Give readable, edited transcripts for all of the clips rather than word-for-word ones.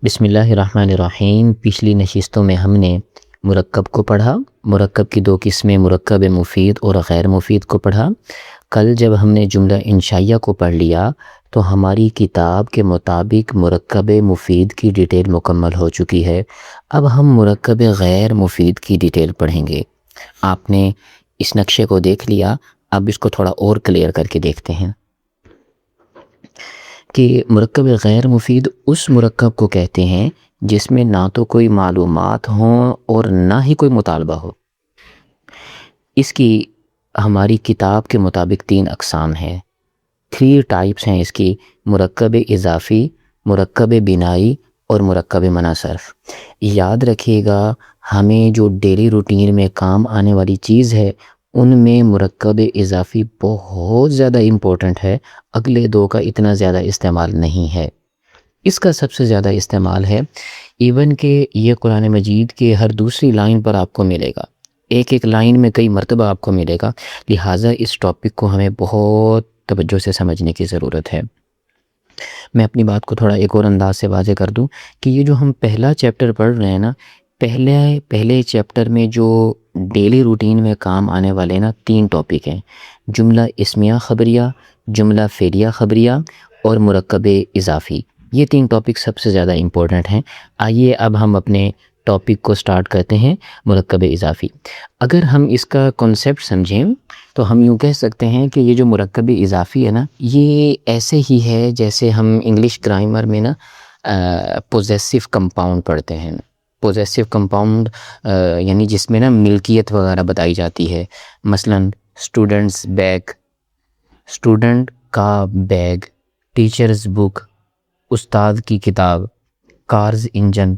بسم اللہ الرحمن الرحیم۔ پچھلی نشستوں میں ہم نے مرکب کو پڑھا، مرکب کی دو قسمیں مرکب مفید اور غیر مفید کو پڑھا۔ کل جب ہم نے جملہ انشائیہ کو پڑھ لیا تو ہماری کتاب کے مطابق مرکب مفید کی ڈیٹیل مکمل ہو چکی ہے۔ اب ہم مرکب غیر مفید کی ڈیٹیل پڑھیں گے۔ آپ نے اس نقشے کو دیکھ لیا، اب اس کو تھوڑا اور کلیئر کر کے دیکھتے ہیں کہ مرکب غیر مفید اس مرکب کو کہتے ہیں جس میں نہ تو کوئی معلومات ہوں اور نہ ہی کوئی مطالبہ ہو۔ اس کی ہماری کتاب کے مطابق 3 اقسام ہیں، 3 ٹائپس ہیں اس کی: مرکب اضافی، مرکب بنائی اور مرکب منع صرف۔ یاد رکھیے گا، ہمیں جو ڈیلی روٹین میں کام آنے والی چیز ہے ان میں مرکب اضافی بہت زیادہ امپورٹنٹ ہے، اگلے 2 کا اتنا زیادہ استعمال نہیں ہے۔ اس کا سب سے زیادہ استعمال ہے، ایون کہ یہ قرآن مجید کے ہر دوسری لائن پر آپ کو ملے گا، ایک لائن میں کئی مرتبہ آپ کو ملے گا، لہٰذا اس ٹاپک کو ہمیں بہت توجہ سے سمجھنے کی ضرورت ہے۔ میں اپنی بات کو تھوڑا ایک اور انداز سے واضح کر دوں کہ یہ جو ہم پہلا چیپٹر پڑھ رہے ہیں نا، پہلے چیپٹر میں جو ڈیلی روٹین میں کام آنے والے 3 ٹاپک ہیں: جملہ اسمیہ خبریہ، جملہ فعلیہ خبریہ اور مرکب اضافی۔ یہ 3 ٹاپک سب سے زیادہ امپورٹنٹ ہیں۔ آئیے اب ہم اپنے ٹاپک کو سٹارٹ کرتے ہیں، مرکب اضافی۔ اگر ہم اس کا کنسیپٹ سمجھیں تو ہم یوں کہہ سکتے ہیں کہ یہ جو مرکب اضافی ہے نا، یہ ایسے ہی ہے جیسے ہم انگلش گرامر میں پوزیسو کمپاؤنڈ پڑھتے ہیں۔ پوزیسو کمپاؤنڈ یعنی جس میں ملکیت وغیرہ بتائی جاتی ہے، مثلا اسٹوڈنٹس بیگ، اسٹوڈنٹ کا بیگ، ٹیچرز بک، استاد کی کتاب، کارز انجن،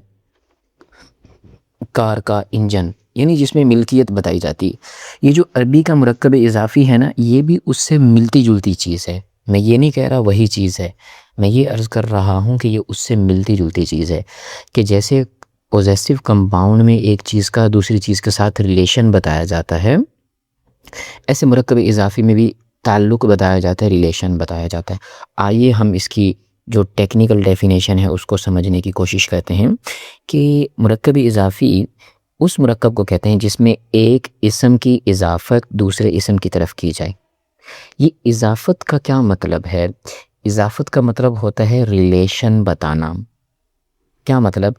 کار کا انجن، یعنی جس میں ملکیت بتائی جاتی ہے۔ یہ جو عربی کا مرکب اضافی ہے نا، یہ بھی اس سے ملتی جلتی چیز ہے۔ میں یہ نہیں کہہ رہا وہی چیز ہے، میں یہ عرض کر رہا ہوں کہ یہ اس سے ملتی جلتی چیز ہے، کہ جیسے پوزیسو کمپاؤنڈ میں ایک چیز کا دوسری چیز کے ساتھ ریلیشن بتایا جاتا ہے، ایسے مرکب اضافی میں بھی تعلق بتایا جاتا ہے، ریلیشن بتایا جاتا ہے۔ آئیے ہم اس کی جو ٹیکنیکل ڈیفینیشن ہے اس کو سمجھنے کی کوشش کرتے ہیں کہ مرکب اضافی اس مرکب کو کہتے ہیں جس میں ایک اسم کی اضافت دوسرے اسم کی طرف کی جائے۔ یہ اضافت کا کیا مطلب ہے؟ اضافت کا مطلب ہوتا ہے ریلیشن بتانا۔ کیا مطلب؟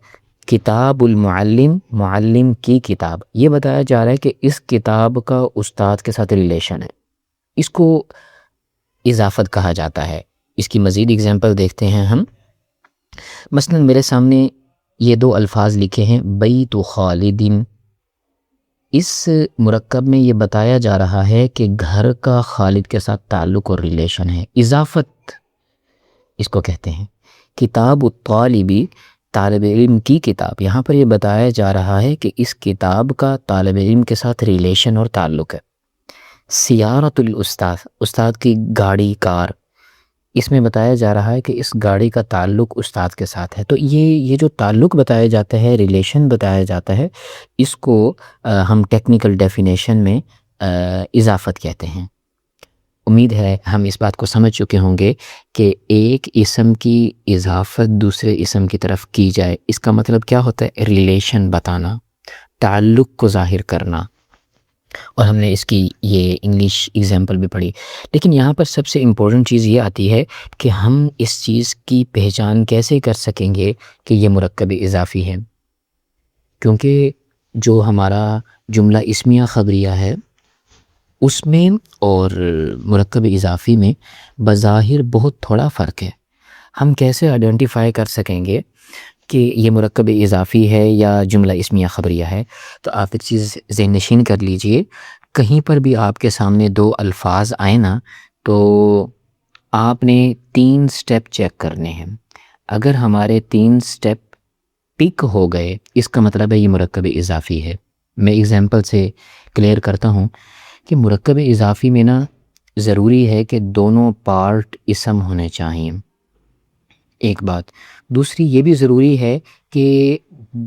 کتاب المعلم، معلم کی کتاب، یہ بتایا جا رہا ہے کہ اس کتاب کا استاد کے ساتھ ریلیشن ہے، اس کو اضافت کہا جاتا ہے۔ اس کی مزید اگزامپل دیکھتے ہیں ہم۔ مثلا میرے سامنے یہ 2 الفاظ لکھے ہیں، بیت خالد۔ اس مرکب میں یہ بتایا جا رہا ہے کہ گھر کا خالد کے ساتھ تعلق اور ریلیشن ہے، اضافت اس کو کہتے ہیں۔ کتاب الطالبی، طالب علم کی کتاب، یہاں پر یہ بتایا جا رہا ہے کہ اس کتاب کا طالب علم کے ساتھ ریلیشن اور تعلق ہے۔ سیارۃ الاستاذ، استاد کی گاڑی، کار، اس میں بتایا جا رہا ہے کہ اس گاڑی کا تعلق استاد کے ساتھ ہے۔ تو یہ جو تعلق بتایا جاتا ہے، ریلیشن بتایا جاتا ہے، اس کو ہم ٹیکنیکل ڈیفینیشن میں اضافت کہتے ہیں۔ امید ہے ہم اس بات کو سمجھ چکے ہوں گے کہ ایک اسم کی اضافت دوسرے اسم کی طرف کی جائے، اس کا مطلب کیا ہوتا ہے؟ ریلیشن بتانا، تعلق کو ظاہر کرنا۔ اور ہم نے اس کی یہ انگلش ایگزامپل بھی پڑھی۔ لیکن یہاں پر سب سے امپورٹنٹ چیز یہ آتی ہے کہ ہم اس چیز کی پہچان کیسے کر سکیں گے کہ یہ مرکب اضافی ہے، کیونکہ جو ہمارا جملہ اسمیہ خبریہ ہے اس میں اور مرکب اضافی میں بظاہر بہت تھوڑا فرق ہے۔ ہم کیسے آئیڈینٹیفائی کر سکیں گے کہ یہ مرکب اضافی ہے یا جملہ اسمیہ خبریہ ہے؟ تو آپ ایک چیز ذہن نشین کر لیجئے، کہیں پر بھی آپ کے سامنے 2 الفاظ آئے نا تو آپ نے 3 سٹیپ چیک کرنے ہیں۔ اگر ہمارے 3 سٹیپ پک ہو گئے، اس کا مطلب ہے یہ مرکب اضافی ہے۔ میں ایگزامپل سے کلیئر کرتا ہوں کہ مرکب اضافی میں ضروری ہے کہ دونوں پارٹ اسم ہونے چاہئیں، ایک بات۔ دوسری یہ بھی ضروری ہے کہ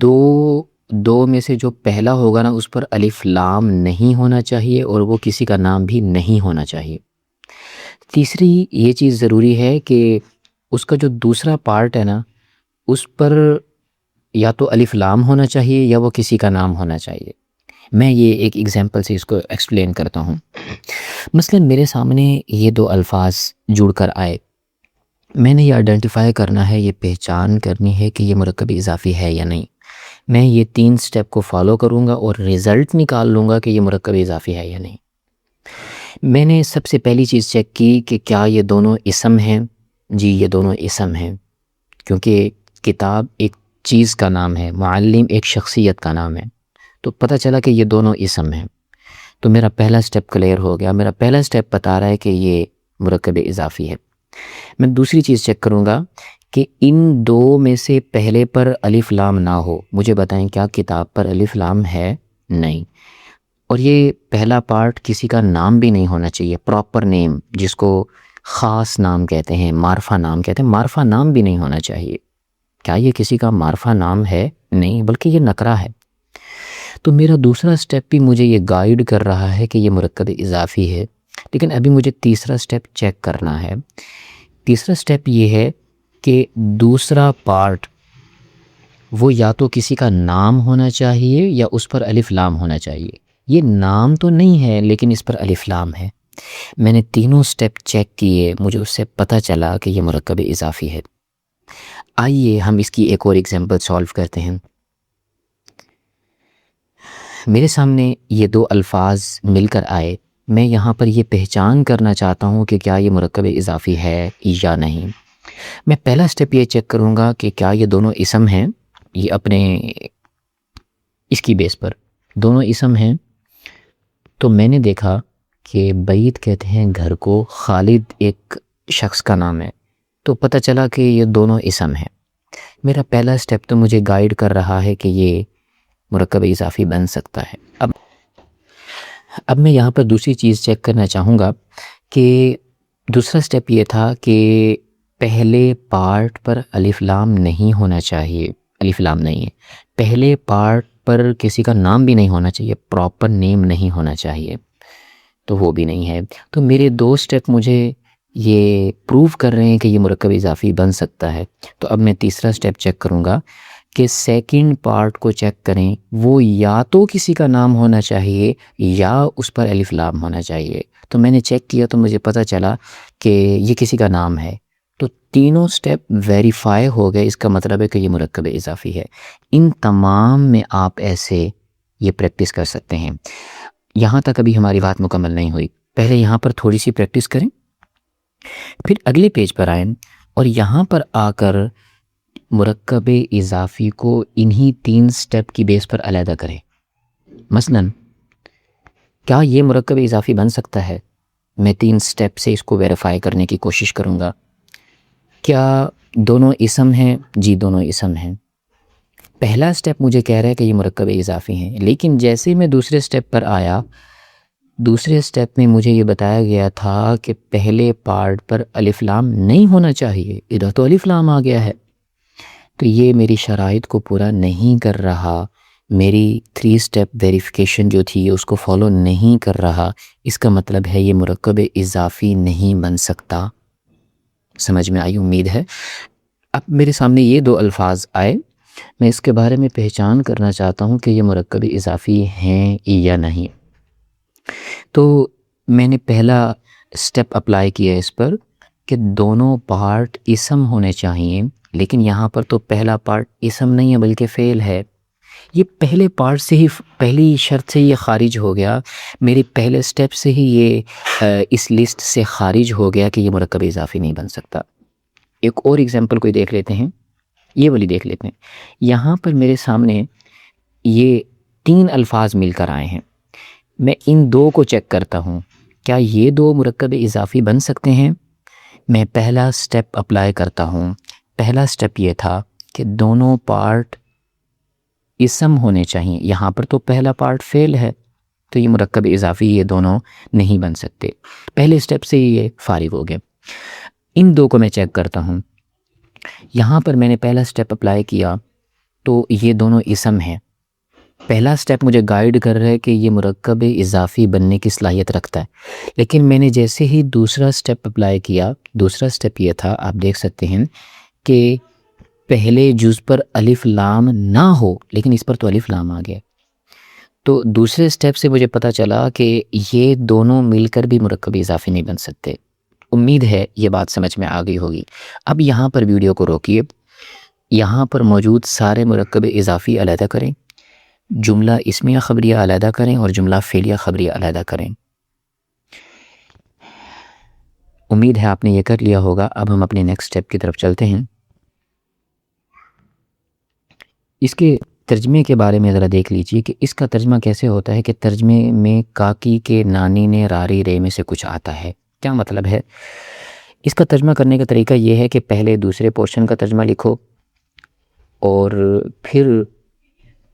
دو میں سے جو پہلا ہوگا اس پر الف لام نہیں ہونا چاہیے اور وہ کسی کا نام بھی نہیں ہونا چاہیے۔ تیسری یہ چیز ضروری ہے کہ اس کا جو دوسرا پارٹ ہے اس پر یا تو الف لام ہونا چاہیے یا وہ کسی کا نام ہونا چاہیے۔ میں یہ ایک ایگزامپل سے اس کو ایکسپلین کرتا ہوں۔ مثلا میرے سامنے یہ دو الفاظ جڑ کر آئے، میں نے یہ آئیڈینٹیفائی کرنا ہے، یہ پہچان کرنی ہے کہ یہ مرکب اضافی ہے یا نہیں۔ میں یہ 3 سٹیپ کو فالو کروں گا اور رزلٹ نکال لوں گا کہ یہ مرکب اضافی ہے یا نہیں۔ میں نے سب سے پہلی چیز چیک کی کہ کیا یہ دونوں اسم ہیں؟ جی یہ دونوں اسم ہیں، کیونکہ کتاب ایک چیز کا نام ہے، معلم ایک شخصیت کا نام ہے، تو پتہ چلا کہ یہ دونوں اسم ہیں۔ تو میرا پہلا سٹیپ کلیئر ہو گیا، میرا پہلا سٹیپ بتا رہا ہے کہ یہ مرکب اضافی ہے۔ میں دوسری چیز چیک کروں گا کہ ان دو میں سے پہلے پر الف لام نہ ہو۔ مجھے بتائیں کیا کتاب پر الف لام ہے؟ نہیں۔ اور یہ پہلا پارٹ کسی کا نام بھی نہیں ہونا چاہیے، پراپر نیم جس کو خاص نام کہتے ہیں، معرفہ نام کہتے ہیں، معرفہ نام بھی نہیں ہونا چاہیے۔ کیا یہ کسی کا معرفہ نام ہے؟ نہیں، بلکہ یہ نکرہ ہے۔ تو میرا دوسرا سٹیپ بھی مجھے یہ گائیڈ کر رہا ہے کہ یہ مرکب اضافی ہے، لیکن ابھی مجھے تیسرا سٹیپ چیک کرنا ہے۔ تیسرا سٹیپ یہ ہے کہ دوسرا پارٹ وہ یا تو کسی کا نام ہونا چاہیے یا اس پر الف لام ہونا چاہیے۔ یہ نام تو نہیں ہے لیکن اس پر الف لام ہے۔ میں نے تینوں سٹیپ چیک کیے، مجھے اس سے پتہ چلا کہ یہ مرکب اضافی ہے۔ آئیے ہم اس کی ایک اور ایگزامپل سولو کرتے ہیں۔ میرے سامنے یہ دو الفاظ مل کر آئے، میں یہاں پر یہ پہچان کرنا چاہتا ہوں کہ کیا یہ مرکب اضافی ہے یا نہیں۔ میں پہلا سٹیپ یہ چیک کروں گا کہ کیا یہ دونوں اسم ہیں، یہ اپنے اس کی بیس پر دونوں اسم ہیں۔ تو میں نے دیکھا کہ بعید کہتے ہیں گھر کو، خالد ایک شخص کا نام ہے، تو پتہ چلا کہ یہ دونوں اسم ہیں۔ میرا پہلا سٹیپ تو مجھے گائیڈ کر رہا ہے کہ یہ مرکب اضافی بن سکتا ہے۔ اب میں یہاں پر دوسری چیز چیک کرنا چاہوں گا کہ دوسرا سٹیپ یہ تھا کہ پہلے پارٹ پر الف لام نہیں ہونا چاہیے، الف لام نہیں ہے۔ پہلے پارٹ پر کسی کا نام بھی نہیں ہونا چاہیے، پراپر نیم نہیں ہونا چاہیے، تو وہ بھی نہیں ہے۔ تو میرے دو سٹیپ مجھے یہ پروو کر رہے ہیں کہ یہ مرکب اضافی بن سکتا ہے۔ تو اب میں تیسرا سٹیپ چیک کروں گا کہ سیکنڈ پارٹ کو چیک کریں، وہ یا تو کسی کا نام ہونا چاہیے یا اس پر الف لام ہونا چاہیے۔ تو میں نے چیک کیا تو مجھے پتہ چلا کہ یہ کسی کا نام ہے۔ تو تینوں سٹیپ ویریفائی ہو گئے، اس کا مطلب ہے کہ یہ مرکب اضافی ہے۔ ان تمام میں آپ ایسے یہ پریکٹس کر سکتے ہیں۔ یہاں تک ابھی ہماری بات مکمل نہیں ہوئی، پہلے یہاں پر تھوڑی سی پریکٹس کریں، پھر اگلے پیج پر آئیں اور یہاں پر آ کر مرکب اضافی کو انہی 3 سٹیپ کی بیس پر علیحدہ کریں۔ مثلا کیا یہ مرکب اضافی بن سکتا ہے؟ میں 3 سٹیپ سے اس کو ویریفائی کرنے کی کوشش کروں گا۔ کیا دونوں اسم ہیں؟ جی دونوں اسم ہیں۔ پہلا سٹیپ مجھے کہہ رہا ہے کہ یہ مرکب اضافی ہیں، لیکن جیسے میں دوسرے سٹیپ پر آیا، دوسرے سٹیپ میں مجھے یہ بتایا گیا تھا کہ پہلے پارٹ پر الف لام نہیں ہونا چاہیے، ادھر تو الف لام آ گیا ہے۔ تو یہ میری شرائط کو پورا نہیں کر رہا، میری 3 سٹیپ ویریفیکیشن جو تھی اس کو فالو نہیں کر رہا۔ اس کا مطلب ہے یہ مرکب اضافی نہیں بن سکتا۔ سمجھ میں آئی امید ہے۔ اب میرے سامنے یہ دو الفاظ آئے، میں اس کے بارے میں پہچان کرنا چاہتا ہوں کہ یہ مرکب اضافی ہیں یا نہیں۔ تو میں نے پہلا سٹیپ اپلائی کیا اس پر کہ دونوں پارٹ اسم ہونے چاہیے، لیکن یہاں پر تو پہلا پارٹ اسم نہیں ہے بلکہ فعل ہے۔ یہ پہلے پارٹ سے ہی، پہلی شرط سے یہ خارج ہو گیا، میرے پہلے سٹیپ سے ہی یہ اس لسٹ سے خارج ہو گیا کہ یہ مرکب اضافی نہیں بن سکتا۔ ایک اور ایگزامپل کوئی دیکھ لیتے ہیں، یہ والی دیکھ لیتے ہیں۔ یہاں پر میرے سامنے یہ 3 الفاظ مل کر آئے ہیں، میں ان 2 کو چیک کرتا ہوں، کیا یہ 2 مرکب اضافی بن سکتے ہیں؟ میں پہلا سٹیپ اپلائی کرتا ہوں۔ پہلا سٹیپ یہ تھا کہ دونوں پارٹ اسم ہونے چاہیے، یہاں پر تو پہلا پارٹ فعل ہے، تو یہ مرکب اضافی یہ دونوں نہیں بن سکتے۔ پہلے سٹیپ سے یہ فارغ ہو گئے۔ ان 2 کو میں چیک کرتا ہوں۔ یہاں پر میں نے پہلا سٹیپ اپلائی کیا تو یہ دونوں اسم ہیں۔ پہلا سٹیپ مجھے گائیڈ کر رہا ہے کہ یہ مرکب اضافی بننے کی صلاحیت رکھتا ہے، لیکن میں نے جیسے ہی دوسرا سٹیپ اپلائی کیا، دوسرا سٹیپ یہ تھا، آپ دیکھ سکتے ہیں کہ پہلے جز پر الف لام نہ ہو، لیکن اس پر تو الف لام آ گیا، تو دوسرے سٹیپ سے مجھے پتہ چلا کہ یہ دونوں مل کر بھی مرکب اضافی نہیں بن سکتے۔ امید ہے یہ بات سمجھ میں آ گئی ہوگی۔ اب یہاں پر ویڈیو کو روکیے، یہاں پر موجود سارے مرکب اضافی علیحدہ کریں، جملہ اسمیہ خبریہ علیحدہ کریں اور جملہ فعلیہ خبریہ علیحدہ کریں۔ امید ہے آپ نے یہ کر لیا ہوگا۔ اب ہم اپنے نیکسٹ سٹیپ کی طرف چلتے ہیں۔ اس کے ترجمے کے بارے میں ذرا دیکھ لیجئے کہ اس کا ترجمہ کیسے ہوتا ہے کہ ترجمے میں کاکی کے نانی نے راری رے میں سے کچھ آتا ہے۔ کیا مطلب ہے؟ اس کا ترجمہ کرنے کا طریقہ یہ ہے کہ پہلے دوسرے پورشن کا ترجمہ لکھو اور پھر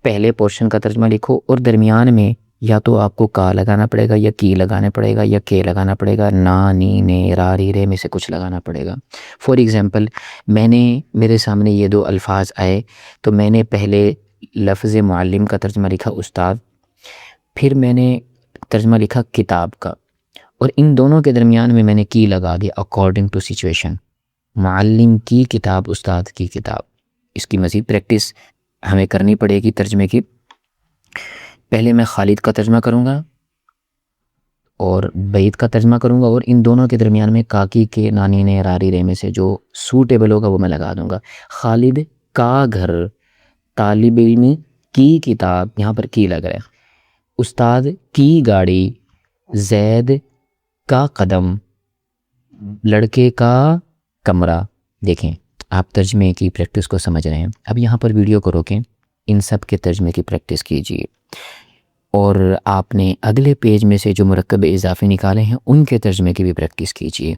پہلے پورشن کا ترجمہ لکھو، اور درمیان میں یا تو آپ کو کا لگانا پڑے گا یا کی لگانا پڑے گا یا کے لگانا پڑے گا، نا نی نے راری رے میں سے کچھ لگانا پڑے گا۔ فور ایگزامپل، میرے سامنے یہ دو الفاظ آئے تو میں نے پہلے لفظ معلم کا ترجمہ لکھا استاد، پھر میں نے ترجمہ لکھا کتاب کا، اور ان دونوں کے درمیان میں نے کی لگا دیا اکارڈنگ ٹو سچویشن، معلم کی کتاب، استاد کی کتاب۔ اس کی مزید پریکٹس ہمیں کرنی پڑے گی ترجمے کی۔ پہلے میں خالد کا ترجمہ کروں گا اور بعید کا ترجمہ کروں گا، اور ان دونوں کے درمیان میں کاکی کے نانی نے راری رے میں سے جو سوٹیبل ہوگا وہ میں لگا دوں گا۔ خالد کا گھر، طالب علم کی کتاب، یہاں پر کی لگ رہا ہے، استاد کی گاڑی، زید کا قدم، لڑکے کا کمرہ۔ دیکھیں آپ ترجمے کی پریکٹس کو سمجھ رہے ہیں۔ اب یہاں پر ویڈیو کو روکیں، ان سب کے ترجمے کی پریکٹس کیجیے، اور آپ نے اگلے پیج میں سے جو مرکب اضافی نکالے ہیں ان کے ترجمے کی بھی پریکٹس کیجیے۔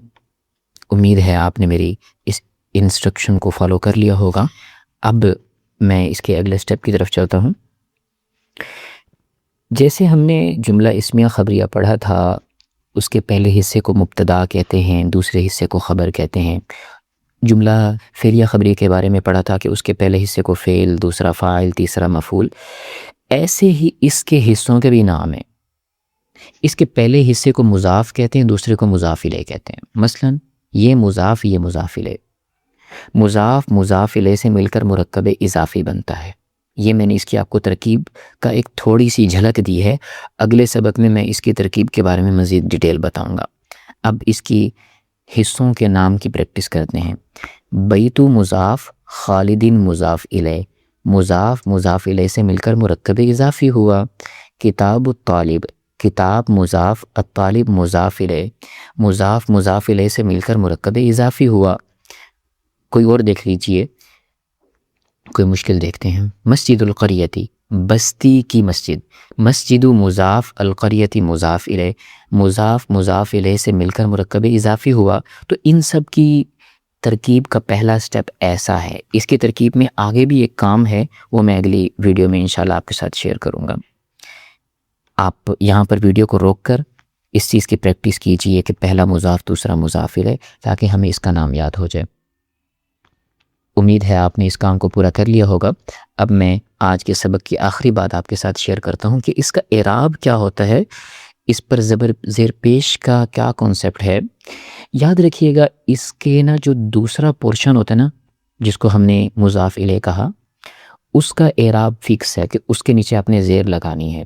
امید ہے آپ نے میری اس انسٹرکشن کو فالو کر لیا ہوگا۔ اب میں اس کے اگلے سٹیپ کی طرف چلتا ہوں۔ جیسے ہم نے جملہ اسمیہ خبریہ پڑھا تھا، اس کے پہلے حصے کو مبتدا کہتے ہیں، دوسرے حصے کو خبر کہتے ہیں۔ جملہ فعلیہ خبریہ کے بارے میں پڑھا تھا کہ اس کے پہلے حصے کو فعل، دوسرا فاعل، تیسرا مفعول۔ ایسے ہی اس کے حصوں کے بھی نام ہیں۔ اس کے پہلے حصے کو مضاف کہتے ہیں، دوسرے کو مضاف الیہ کہتے ہیں۔ مثلا یہ مضاف، یہ مضاف الیہ، مضاف مضاف الیہ سے مل کر مرکب اضافی بنتا ہے۔ یہ میں نے اس کی آپ کو ترکیب کا ایک تھوڑی سی جھلک دی ہے، اگلے سبق میں اس کی ترکیب کے بارے میں مزید ڈیٹیل بتاؤں گا۔ اب اس کی حصوں کے نام کی پریکٹس کرتے ہیں۔ بیت مضاف، خالدین مضاف الیہ، مضاف مضاف الیہ سے مل کر مرکب اضافی ہوا۔ کتاب الطالب، کتاب مضاف، الطالب مضاف الیہ، مضاف مضاف الیہ سے مل کر مرکب اضافی ہوا۔ کوئی اور دیکھ لیجئے، کوئی مشکل دیکھتے ہیں۔ مسجد القریتی، بستی کی مسجد، مسجد مضاف، القریتی مضاف الیہ، مضاف مضاف الیہ سے مل کر مرکب اضافی ہوا۔ تو ان سب کی ترکیب کا پہلا سٹیپ ایسا ہے۔ اس کی ترکیب میں آگے بھی ایک کام ہے، وہ میں اگلی ویڈیو میں انشاءاللہ آپ کے ساتھ شیئر کروں گا۔ آپ یہاں پر ویڈیو کو روک کر اس چیز کی پریکٹس کیجئے کہ پہلا مضاف دوسرا مضاف الیہ، تاکہ ہمیں اس کا نام یاد ہو جائے۔ امید ہے آپ نے اس کام کو پورا کر لیا ہوگا۔ اب میں آج کے سبق کی آخری بات آپ کے ساتھ شیئر کرتا ہوں کہ اس کا اعراب کیا ہوتا ہے، اس پر زیر پیش کا کیا کانسیپٹ ہے۔ یاد رکھیے گا اس کے جو دوسرا پورشن ہوتا ہے نا، جس کو ہم نے مضاف الیہ کہا، اس کا اعراب فکس ہے کہ اس کے نیچے آپ نے زیر لگانی ہے۔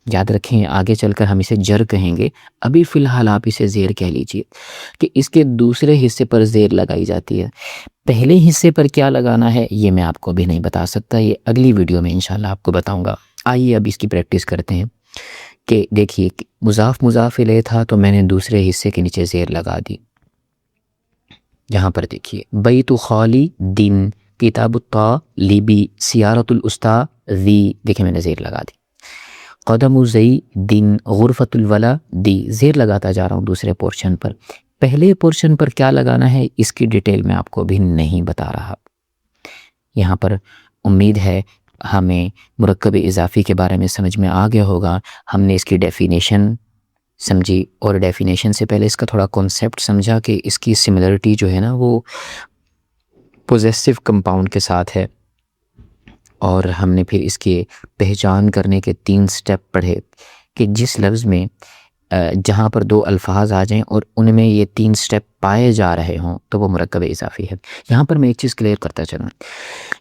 یاد رکھیں آگے چل کر ہم اسے جر کہیں گے، ابھی فی الحال آپ اسے زیر کہہ لیجئے کہ اس کے دوسرے حصے پر زیر لگائی جاتی ہے۔ پہلے حصے پر کیا لگانا ہے یہ میں آپ کو بھی نہیں بتا سکتا، یہ اگلی ویڈیو میں انشاءاللہ آپ کو بتاؤں گا۔ آئیے اب اس کی پریکٹس کرتے ہیں کہ دیکھیے مضاف مضاف الیہ تھا تو میں نے دوسرے حصے کے نیچے زیر لگا دی۔ یہاں پر دیکھیے بیت خالی دن، کتاب الطالبی، سیارت الاستاذ، دیکھیں میں نے زیر لگا دی۔ قدم زئی دن، غرفۃ الولا دی، زیر لگاتا جا رہا ہوں دوسرے پورشن پر۔ پہلے پورشن پر کیا لگانا ہے اس کی ڈیٹیل میں آپ کو بھی نہیں بتا رہا۔ یہاں پر امید ہے ہمیں مرکب اضافی کے بارے میں سمجھ میں آ گیا ہوگا۔ ہم نے اس کی ڈیفینیشن سمجھی، اور ڈیفینیشن سے پہلے اس کا تھوڑا کانسیپٹ سمجھا کہ اس کی سملرٹی جو ہے نا وہ پوزیسو کمپاؤنڈ کے ساتھ ہے، اور ہم نے پھر اس کے پہچان کرنے کے 3 سٹیپ پڑھے کہ جس لفظ میں جہاں پر دو الفاظ آ جائیں اور ان میں یہ 3 سٹیپ پائے جا رہے ہوں تو وہ مرکب اضافی ہے۔ یہاں پر میں ایک چیز کلیئر کرتا چلوں،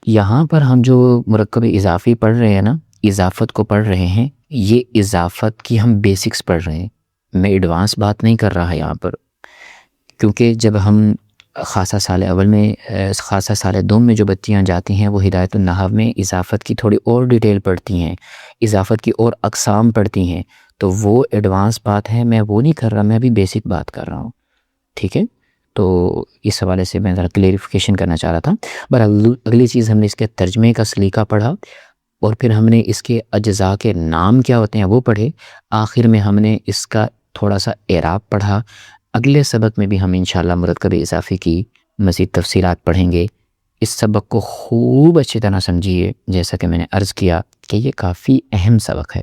یہاں پر ہم جو مرکب اضافی پڑھ رہے ہیں نا، اضافت کو پڑھ رہے ہیں، یہ اضافت کی ہم بیسکس پڑھ رہے ہیں، میں ایڈوانس بات نہیں کر رہا یہاں پر، کیونکہ جب ہم خاصہ سال اول میں خاصہ سال دوم میں جو بچیاں جاتی ہیں وہ ہدایت النحو میں اضافت کی تھوڑی اور ڈیٹیل پڑھتی ہیں، اضافت کی اور اقسام پڑھتی ہیں، تو وہ ایڈوانس بات ہے، میں وہ نہیں کر رہا، میں ابھی بیسک بات کر رہا ہوں، ٹھیک ہے؟ تو اس حوالے سے میں ذرا کلیریفیکیشن کرنا چاہ رہا تھا۔ اگلی چیز ہم نے اس کے ترجمے کا سلیقہ پڑھا، اور پھر ہم نے اس کے اجزاء کے نام کیا ہوتے ہیں وہ پڑھے، آخر میں ہم نے اس کا تھوڑا سا اعراب پڑھا۔ اگلے سبق میں بھی ہم انشاءاللہ مرکب اضافی کی مزید تفصیلات پڑھیں گے۔ اس سبق کو خوب اچھی طرح سمجھیے، جیسا کہ میں نے عرض کیا کہ یہ کافی اہم سبق ہے۔